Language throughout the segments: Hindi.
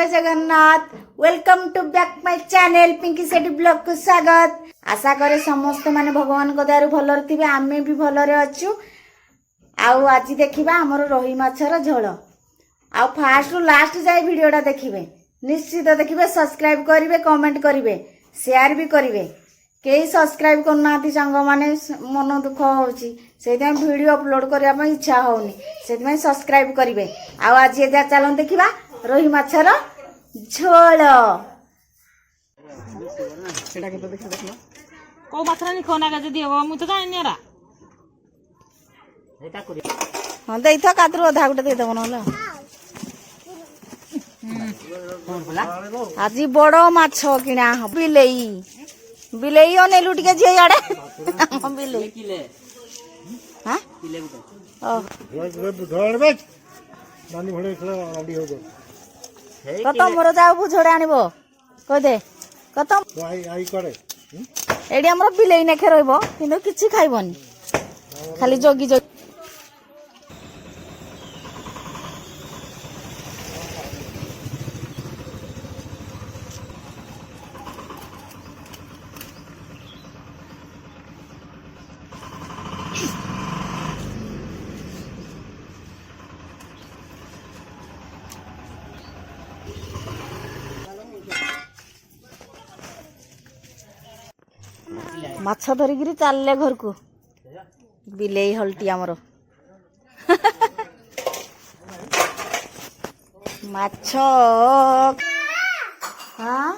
जय Jagannath. Welcome to back my channel Pinky Sethi blog को स्वागत। आशा करे समस्त माने भगवान को दयारु भलर थिबे, आमे भी भलरे अछु। आउ आज देखिबा हमर रोही माछर झोल। आउ फास्ट रु लास्ट जाय वीडियोटा देखिबे, निश्चित देखिबे, सब्सक्राइब करिवे, कमेंट करिवे, शेयर भी करिवे। कई सब्सक्राइब करना सांग माने मन दुख होची, से वीडियो अपलोड करने इच्छा होनी, से सब्सक्राइब करेंगे। आज ये चलन देखा रोही माछर झोल। हाँ दे कातरू अधा गोटे देदेव ना। आज बड़ माछ किना बिलेई बिलेई अनेलु टिके झिए याडे बिलेई हाँ कत मोर जाओ बुझड़े आनब कहीदे कत एडी आमर बिलेई नेखे रहिबो किंतु किछि खाइबनी खाली जगी जगी। माछ धरिकी चलले घर को बिलेई हल्टी आमर माछ। हाँ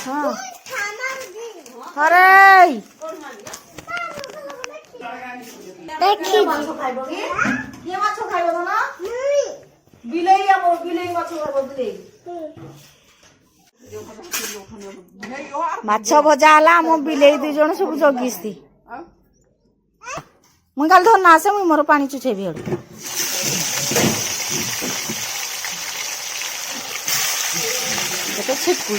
हाँ अरे बिलेई माछ भजा है मो बिलेई दुई जन सब जगिस मुई काल धरना आसे मुई मोर पानी चुछेबी हड़ छिटकू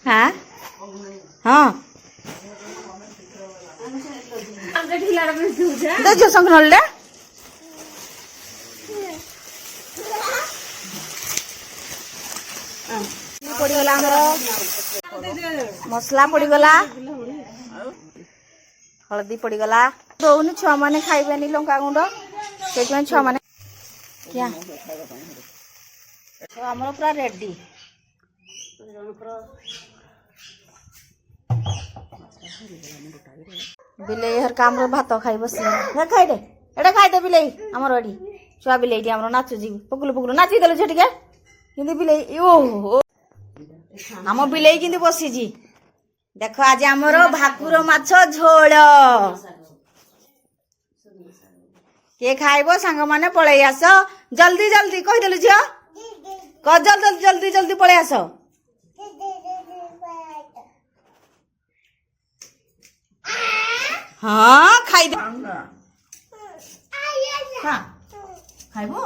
हाँ हाँ देखियो संकनल डे पड़गला मसला पड़गला हलदी पड़गला दौनी छुआ मैंने खाइबेनी लंका गुंड से छुआ मैंने क्या आमर पूरा रेडी बिलेई हर काम भात खाई बस खाई दे एटा खाई दे बिलेई आमर एडी छुआ बिलेई आमर नाचु जी पकुलु पकुलु नाची देलु छे टिके किंतु बिलेई ओ आम बिलेई किंतु बसी जी देखो आज आमर भाकुर माछ झोल के खाइबो सांग माने पळेई आस जल्दी जल्दी कहि देलु झियो क जल्दी जल्दी जल्दी पळेई आस। हाँ खाई दे हाँ खाइबो